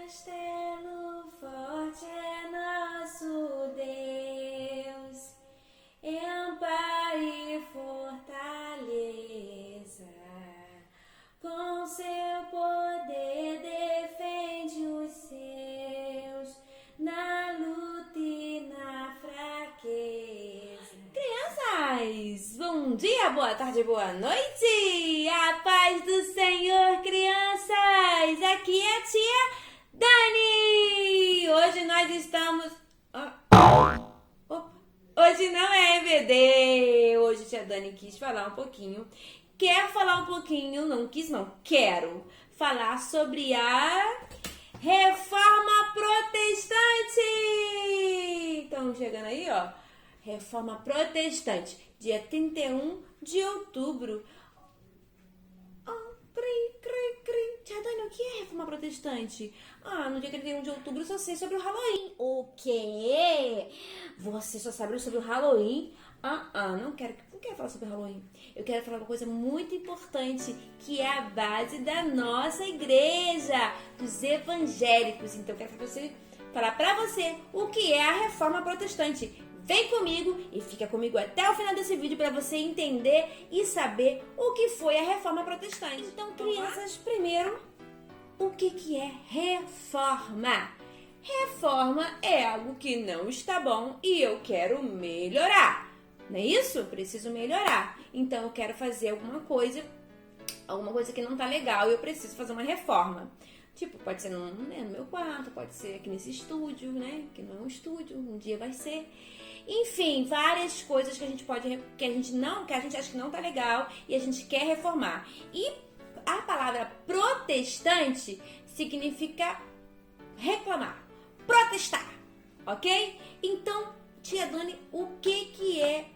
castelo forte é nosso Deus, amparo e fortaleza, com seu poder defende os seus, na luta e na fraqueza. Crianças, bom dia, boa tarde, boa noite! A paz do Senhor, crianças! Aqui é a tia Dani! Hoje nós estamos... Hoje não é EBD! Hoje a tia Dani quis falar um pouquinho. Quero falar um pouquinho, não quis não, quero falar sobre a Reforma Protestante! Então, chegando aí, ó. Reforma Protestante, dia 31 de outubro. Tia Dani, o que é Reforma Protestante? No dia 31 de outubro eu só sei sobre o Halloween. O quê? Você só sabe sobre o Halloween? Não quero falar sobre o Halloween. Eu quero falar uma coisa muito importante, que é a base da nossa igreja, dos evangélicos. Então eu quero falar pra você o que é a Reforma Protestante. Vem comigo e fica comigo até o final desse vídeo para você entender e saber o que foi a Reforma Protestante. Então, crianças, primeiro, o que é reforma? Reforma é algo que não está bom e eu quero melhorar. Não é isso? Preciso melhorar. Então, eu quero fazer alguma coisa que não tá legal e eu preciso fazer uma reforma. Tipo, pode ser no meu quarto, pode ser aqui nesse estúdio, né? Que não é um estúdio, um dia vai ser. Enfim, várias coisas que a gente acha que não tá legal e a gente quer reformar. E a palavra protestante significa reclamar, protestar, ok? Então, tia Dani, o que é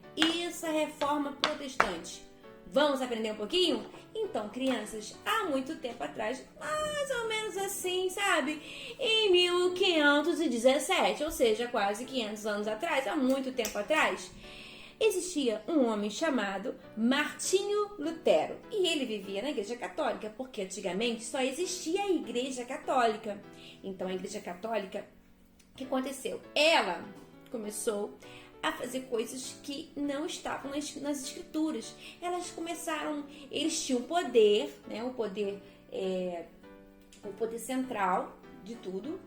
essa reforma protestante? Vamos aprender um pouquinho? Então, crianças, há muito tempo atrás, mais ou menos assim, sabe? Em 1517, ou seja, quase 500 anos atrás, há muito tempo atrás, existia um homem chamado Martinho Lutero. E ele vivia na Igreja Católica, porque antigamente só existia a Igreja Católica. Então, a Igreja Católica, o que aconteceu? Ela começou a fazer coisas que não estavam nas escrituras. Eles tinham poder, né? O poder central de tudo.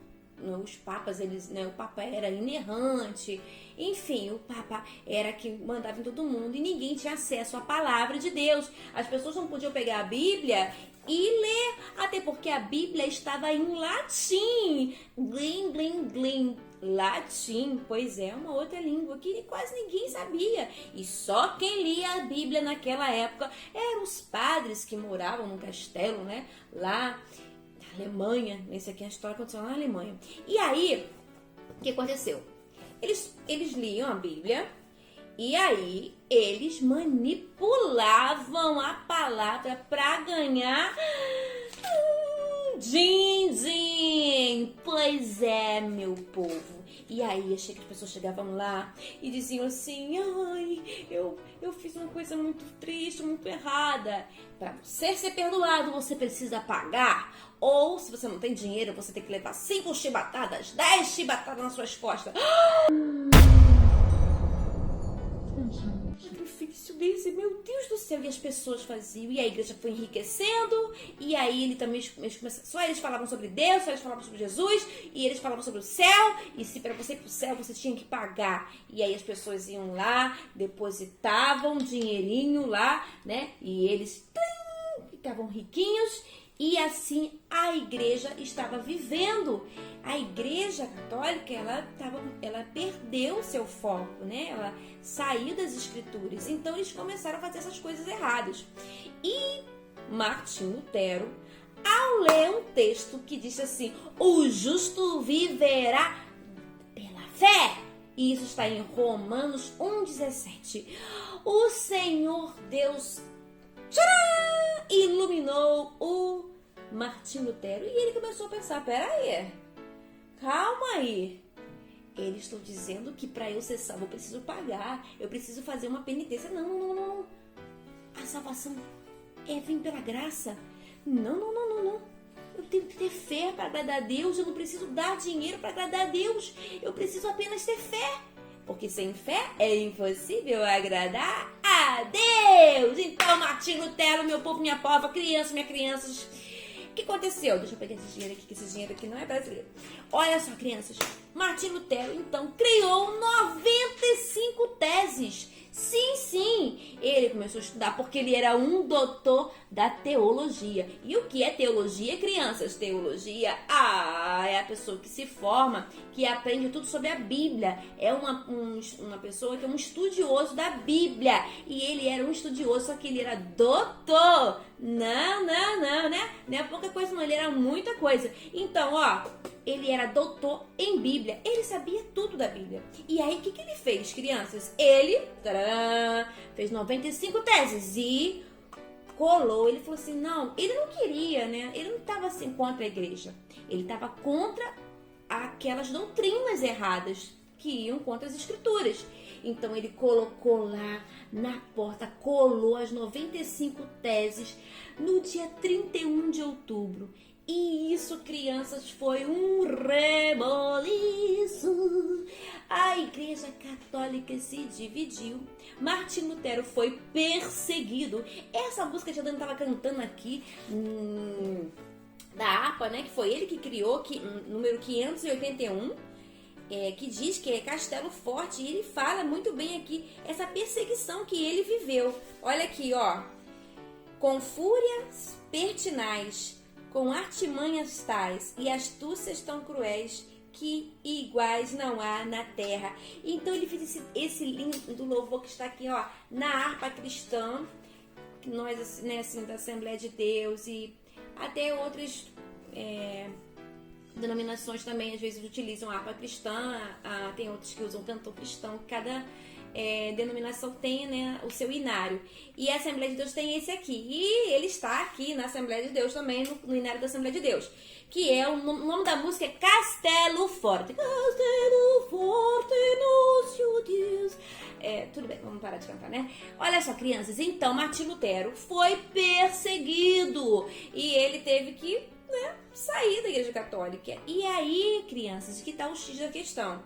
Os papas, o Papa era inerrante. Enfim, o Papa era que mandava em todo mundo e ninguém tinha acesso à palavra de Deus. As pessoas não podiam pegar a Bíblia e ler, até porque a Bíblia estava em latim. Glim, glim, glim. Latim, pois é, uma outra língua que quase ninguém sabia. E só quem lia a Bíblia naquela época eram os padres que moravam no castelo, né? Lá na Alemanha. Essa aqui é a história que aconteceu lá na Alemanha. E aí, o que aconteceu? Eles liam a Bíblia e aí eles manipulavam a palavra para ganhar din-din. Pois é, meu povo. E aí, achei que as pessoas chegavam lá e diziam assim: ai, eu fiz uma coisa muito triste, muito errada. Para você ser perdoado, você precisa pagar. Ou, se você não tem dinheiro, você tem que levar 5 chibatadas, 10 chibatadas nas suas costas. Sacrifício desse, meu Deus do céu. E as pessoas faziam, e a igreja foi enriquecendo. E aí só eles falavam sobre Deus, só eles falavam sobre Jesus, e eles falavam sobre o céu. E se para você ir pro céu você tinha que pagar. E aí as pessoas iam lá, depositavam um dinheirinho lá, né? E eles ficavam riquinhos. E assim a igreja estava vivendo. A igreja católica, ela perdeu seu foco, né? Ela saiu das escrituras. Então eles começaram a fazer essas coisas erradas. E Martinho Lutero, ao ler um texto que diz assim: o justo viverá pela fé. E isso está em Romanos 1,17. O Senhor Deus iluminou o Martinho Lutero e ele começou a pensar: peraí, calma aí, eles estão dizendo que para eu ser salvo eu preciso pagar, eu preciso fazer uma penitência. Não, a salvação vem pela graça. Não, Eu tenho que ter fé para agradar a Deus. Eu não preciso dar dinheiro para agradar a Deus. Eu preciso apenas ter fé. Porque sem fé é impossível agradar a Deus. Então, Martim Lutero, meu povo, minha pova, minhas crianças. O que aconteceu? Deixa eu pegar esse dinheiro aqui, que esse dinheiro aqui não é brasileiro. Olha só, crianças. Martim Lutero, então, criou 95 teses. Sim, ele começou a estudar porque ele era um doutor da teologia. E o que é teologia, crianças? Teologia, é a pessoa que se forma, que aprende tudo sobre a Bíblia. É uma pessoa que é um estudioso da Bíblia. E ele era um estudioso, só que ele era doutor. Não, né? Não é pouca coisa não, ele era muita coisa. Então, ele era doutor em Bíblia. Ele sabia tudo da Bíblia. E aí, o que ele fez, crianças? Ele fez 95 teses e colou. Ele falou assim, não, ele não queria, né? Ele não estava assim contra a igreja. Ele estava contra aquelas doutrinas erradas que iam contra as escrituras. Então, ele colocou lá na porta, colou as 95 teses no dia 31 de outubro. E isso, crianças, foi um reboliço. A Igreja Católica se dividiu. Martim Lutero foi perseguido. Essa música que a Dani estava cantando aqui, da harpa, né? Que foi ele que criou, número 581. Que diz que é Castelo Forte. E ele fala muito bem aqui essa perseguição que ele viveu. Olha aqui, com fúrias pertinaz, com artimanhas tais e astúcias tão cruéis que iguais não há na terra. Então ele fez esse lindo louvor que está aqui, na harpa cristã, que nós, né, assim, da Assembleia de Deus e até outras denominações também às vezes utilizam a harpa cristã, tem outros que usam cantor cristão, cada denominação tem, né, o seu inário. E a Assembleia de Deus tem esse aqui. E ele está aqui na Assembleia de Deus também, no inário da Assembleia de Deus. Que é, o nome da música é Castelo Forte. Castelo Forte nos judeus. Tudo bem, vamos parar de cantar, né? Olha só, crianças. Então, Martim Lutero foi perseguido. E ele teve que, sair da Igreja Católica. E aí, crianças, que tá o X da questão.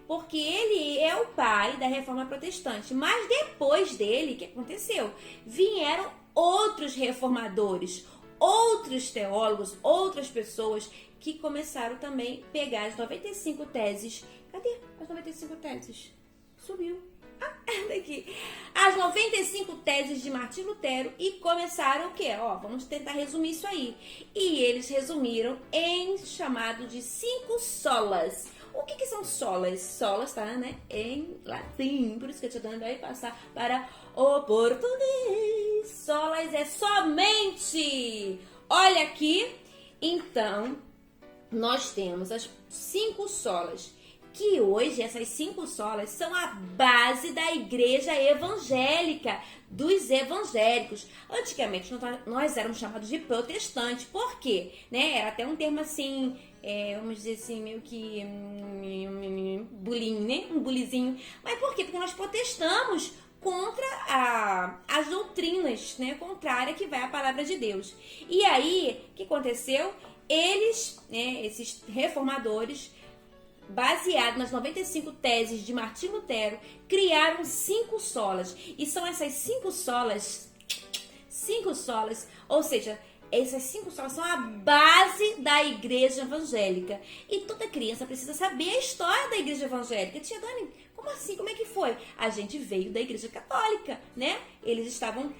Porque ele é o pai da Reforma Protestante. Mas depois dele, o que aconteceu? Vieram outros reformadores, outros teólogos, outras pessoas que começaram também a pegar as 95 teses. Cadê as 95 teses? Sumiu. Daqui. As 95 teses de Martim Lutero e começaram o quê? Vamos tentar resumir isso aí. E eles resumiram em chamado de 5 solas. O que são solas? Solas tá, né, em latim, por isso que eu te dando aí passar para o português. Solas é somente. Olha aqui, então, nós temos as 5 solas, que hoje essas 5 solas são a base da igreja evangélica, dos evangélicos. Antigamente nós éramos chamados de protestantes. Por quê? Né? Era até um termo assim, vamos dizer assim, meio que bullying, né? Um bullyzinho. Mas por quê? Porque nós protestamos contra as doutrinas, né, contrárias que vai à palavra de Deus. E aí, o que aconteceu? Eles, né, esses reformadores, baseado nas 95 teses de Martim Lutero, criaram 5 solas. E são essas 5 solas, ou seja, essas 5 solas são a base da igreja evangélica. E toda criança precisa saber a história da igreja evangélica. Tia Dani, como assim? Como é que foi? A gente veio da igreja católica, né? Eles estavam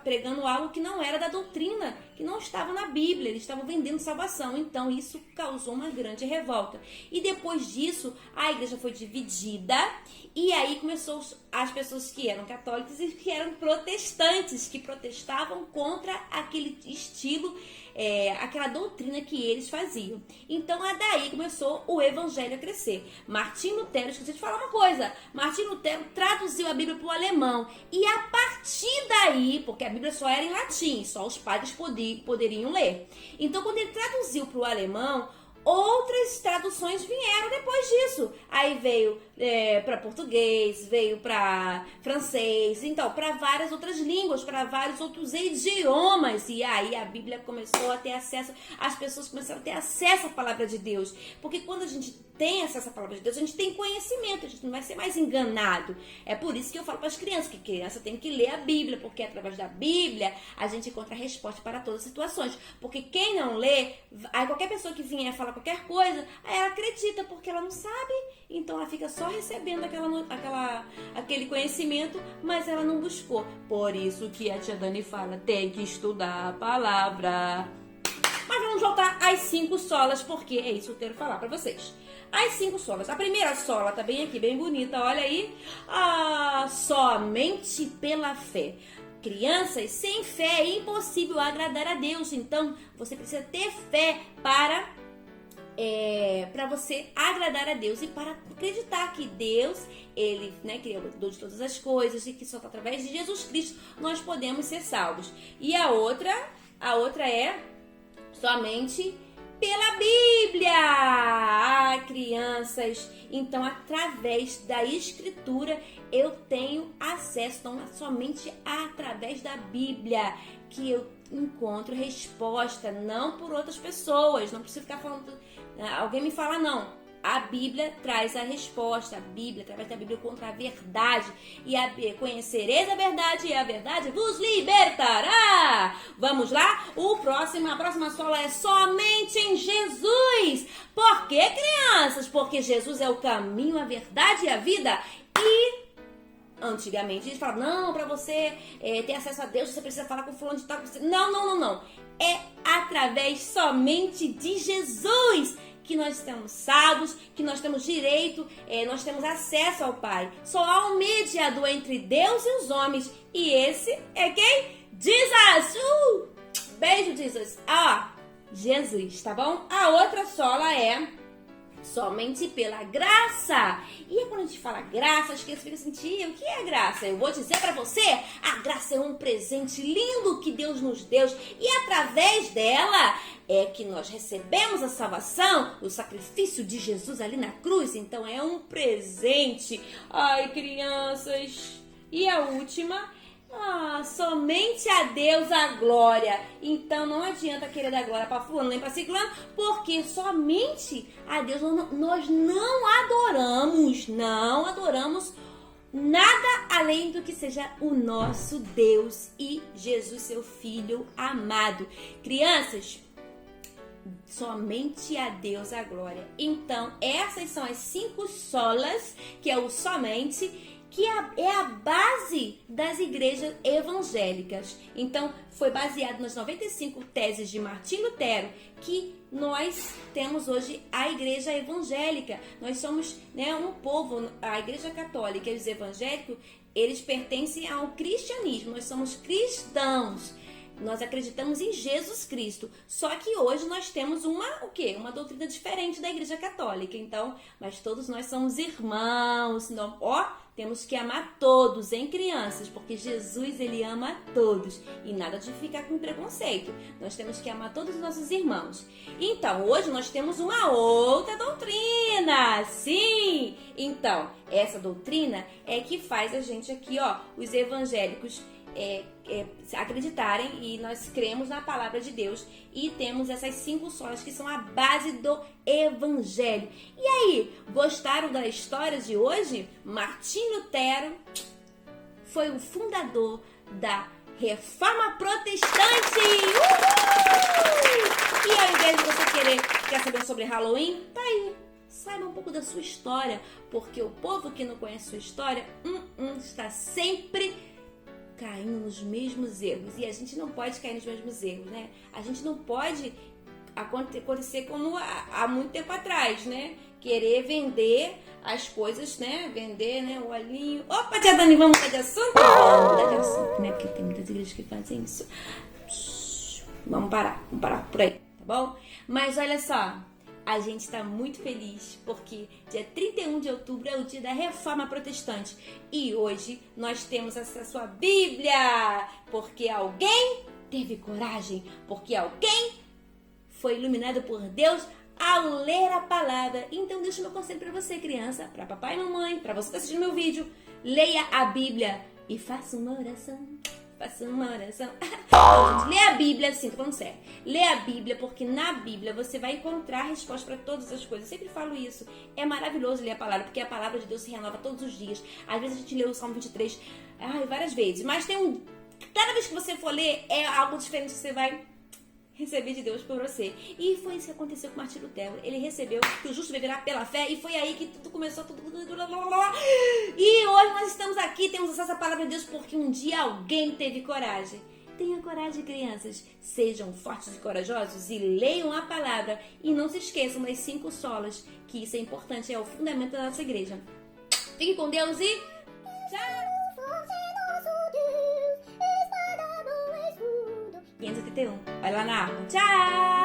pregando algo que não era da doutrina, que não estava na Bíblia, eles estavam vendendo salvação. Então isso causou uma grande revolta. E depois disso, a igreja foi dividida e aí começou as pessoas que eram católicas e que eram protestantes, que protestavam contra aquele estilo, aquela doutrina que eles faziam. Então daí começou o evangelho a crescer. Martim Lutero, esqueci de falar uma coisa, Martim Lutero traduziu a Bíblia para o alemão e a partir daí, porque a Bíblia só era em latim, só os padres poderiam ler. Então quando ele traduziu para o alemão, outras traduções vieram depois disso. Aí veio para português, veio para francês, então para várias outras línguas, para vários outros idiomas. E aí a Bíblia começou a ter acesso, as pessoas começaram a ter acesso à palavra de Deus. Porque quando a gente tem acesso à palavra de Deus, a gente tem conhecimento, a gente não vai ser mais enganado. É por isso que eu falo para as crianças que criança tem que ler a Bíblia, porque através da Bíblia a gente encontra a resposta para todas as situações. Porque quem não lê, aí qualquer pessoa que vier falar qualquer coisa, aí ela acredita, porque ela não sabe, então ela fica só recebendo aquele conhecimento, mas ela não buscou. Por isso que a tia Dani fala, tem que estudar a palavra. Mas vamos voltar às 5 solas, porque é isso que eu quero falar para vocês. As 5 solas. A primeira sola tá bem aqui, bem bonita, olha aí. Somente pela fé. Crianças, sem fé é impossível agradar a Deus. Então, você precisa ter fé para você agradar a Deus e para acreditar que Deus, Ele, né, criador de todas as coisas e que só através de Jesus Cristo nós podemos ser salvos. E a outra é somente pela Bíblia. Crianças, então através da Escritura eu tenho acesso, então somente através da Bíblia que eu encontro resposta, não por outras pessoas, não preciso ficar falando, alguém me fala não. A Bíblia traz a resposta, a Bíblia, através da Bíblia, contra a verdade. E conhecereis a verdade e a verdade vos libertará. Vamos lá? A próxima sola é somente em Jesus. Por quê, crianças? Porque Jesus é o caminho, a verdade e a vida. E antigamente a gente fala, não, para você ter acesso a Deus, você precisa falar com fulano de tal. Não. É através somente de Jesus que nós estamos salvos, que nós temos direito, nós temos acesso ao Pai. Só há um mediador entre Deus e os homens. E esse é quem? Jesus! Beijo, Jesus! Jesus, tá bom? A outra sola é somente pela graça. E quando a gente fala graça, as crianças ficam assim, tia, o que é graça? Eu vou dizer pra você, a graça é um presente lindo que Deus nos deu. E através dela é que nós recebemos a salvação, o sacrifício de Jesus ali na cruz. Então é um presente. Ai, crianças. E a última, somente a Deus a glória. Então não adianta querer dar glória para fulano nem para ciclano, porque somente a Deus nós não adoramos nada além do que seja o nosso Deus e Jesus, seu Filho amado. Crianças, somente a Deus a glória. Então essas são as 5 solas, que é o somente, que é a base das igrejas evangélicas. Então, foi baseado nas 95 teses de Martim Lutero que nós temos hoje a igreja evangélica. Nós somos, um povo, a igreja católica e os evangélicos, eles pertencem ao cristianismo. Nós somos cristãos. Nós acreditamos em Jesus Cristo. Só que hoje nós temos uma doutrina diferente da igreja católica. Então, mas todos nós somos irmãos. Temos que amar todos, hein, crianças? Porque Jesus, ele ama todos. E nada de ficar com preconceito. Nós temos que amar todos os nossos irmãos. Então, hoje nós temos uma outra doutrina. Sim! Então, essa doutrina é que faz a gente aqui, os evangélicos, acreditarem, e nós cremos na palavra de Deus e temos essas 5 solas que são a base do evangelho. E aí, gostaram da história de hoje? Martim Lutero foi o fundador da Reforma Protestante. E ao invés de você quer saber sobre Halloween, tá aí. Saiba um pouco da sua história, porque o povo que não conhece sua história está sempre caindo nos mesmos erros. E a gente não pode cair nos mesmos erros, né? A gente não pode acontecer como há muito tempo atrás, né? Querer vender as coisas, né? Vender, né? O olhinho. Opa, tia Dani, vamos mudar de assunto? Vamos mudar de assunto, né? Porque tem muitas igrejas que fazem isso. Vamos parar por aí, tá bom? Mas olha só, a gente está muito feliz porque dia 31 de outubro é o dia da Reforma Protestante e hoje nós temos acesso à Bíblia, porque alguém teve coragem, porque alguém foi iluminado por Deus ao ler a palavra. Então deixa o meu conselho para você, criança, para papai e mamãe, para você que está assistindo meu vídeo. Leia a Bíblia e faça uma oração. Faça uma oração. Então, gente, lê a Bíblia, sim, tô falando sério. Lê a Bíblia, porque na Bíblia você vai encontrar resposta para todas as coisas. Eu sempre falo isso. É maravilhoso ler a palavra, porque a palavra de Deus se renova todos os dias. Às vezes a gente lê o Salmo 23, várias vezes. Mas cada vez que você for ler, é algo diferente que você vai receber de Deus por você. E foi isso que aconteceu com Martim Lutero. Ele recebeu que o justo viverá pela fé, e foi aí que tudo começou. E hoje nós estamos aqui, temos acesso à palavra de Deus, porque um dia alguém teve coragem. Tenha coragem, crianças. Sejam fortes e corajosos e leiam a palavra. E não se esqueçam das 5 solas, que isso é importante, é o fundamento da nossa igreja. Fiquem com Deus e tchau! 531. Vai lá na arma. Tchau!